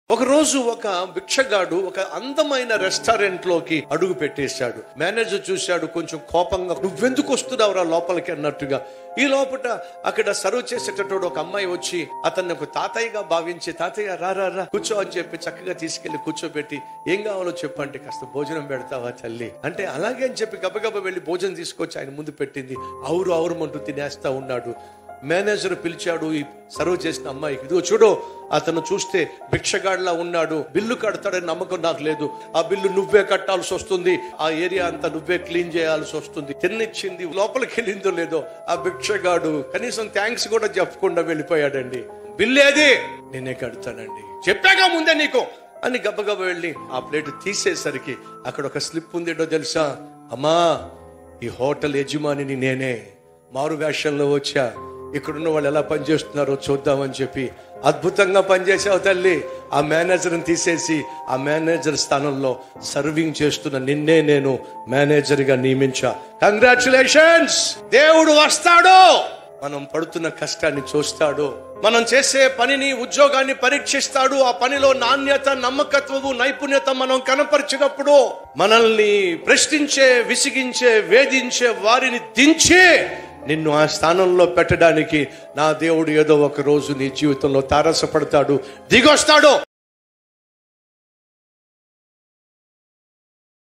ఒకరోజు ఒక భిక్షగాడు ఒక అందమైన రెస్టారెంట్ లోకి అడుగు పెట్టేశాడు. మేనేజర్ చూశాడు, కొంచెం కోపంగా, నువ్వెందుకు వస్తున్నావురా లోపలికి అన్నట్టుగా. ఈ లోపల అక్కడ సర్వ్ చేసేటటువంటి ఒక అమ్మాయి వచ్చి అతన్ని ఒక తాతయ్యగా భావించి, తాతయ్య రా రా రా కూర్చో అని చెప్పి చక్కగా తీసుకెళ్లి కూర్చోబెట్టి, ఏం కావాలో చెప్పంటే, కాస్త భోజనం పెడతావా తల్లి అంటే, అలాగే అని చెప్పి గబగబా వెళ్ళి భోజనం తీసుకొచ్చి ఆయన ముందు పెట్టింది. అవురుమంటూ తినేస్తా ఉన్నాడు. మేనేజర్ పిలిచాడు ఈ సర్వ్ చేసిన అమ్మాయికి, ఇదిగో చూడు, అతను చూస్తే భిక్షగాడిలా ఉన్నాడు, బిల్లు కడతాడని నమ్మకం నాకు లేదు, ఆ బిల్లు నువ్వే కట్టాల్సి వస్తుంది, ఆ ఏరియా అంతా నువ్వే క్లీన్ చేయాల్సి వస్తుంది. తిన్నిచ్చింది, లోపలికి వెళ్ళిందో లేదో ఆ భిక్షగాడు కనీసం థ్యాంక్స్ కూడా చెప్పకుండా వెళ్ళిపోయాడండి. బిల్లు ఏది? నేనే కడతానండి, చెప్పాగా ముందే నీకు అని గబగబా వెళ్ళి ఆ ప్లేట్ తీసేసరికి అక్కడ ఒక స్లిప్ ఉందేటో తెలుసా? అమ్మా, ఈ హోటల్ యజమానిని నేనే, మారు వేషంలో వచ్చా, ఇక్కడున్న వాళ్ళు ఎలా పనిచేస్తున్నారో చూద్దామని చెప్పి అద్భుతంగా పనిచేసావు తల్లి. ఆ మేనేజర్ని తీసేసి ఆ మేనేజర్ స్థానంలో సర్వింగ్ చేస్తున్న నిన్నే నేను మేనేజర్గా నియమించా. కంగ్రాచులేషన్స్. దేవుడు వస్తాడు, మనం పడుతున్న కష్టాన్ని చూస్తాడు, మనం చేసే పనిని, ఉద్యోగాన్ని పరీక్షిస్తాడు. ఆ పనిలో నాణ్యత, నమ్మకత్వము, నైపుణ్యత మనం కనపరిచినప్పుడు మనల్ని ప్రశ్నించే, విసిగించే, వేధించే వారిని దించి నిన్ను ఆ స్థానంలో పెట్టడానికి నా దేవుడు ఏదో ఒక రోజు నీ జీవితంలో తారసపడతాడు, దిగొస్తాడు.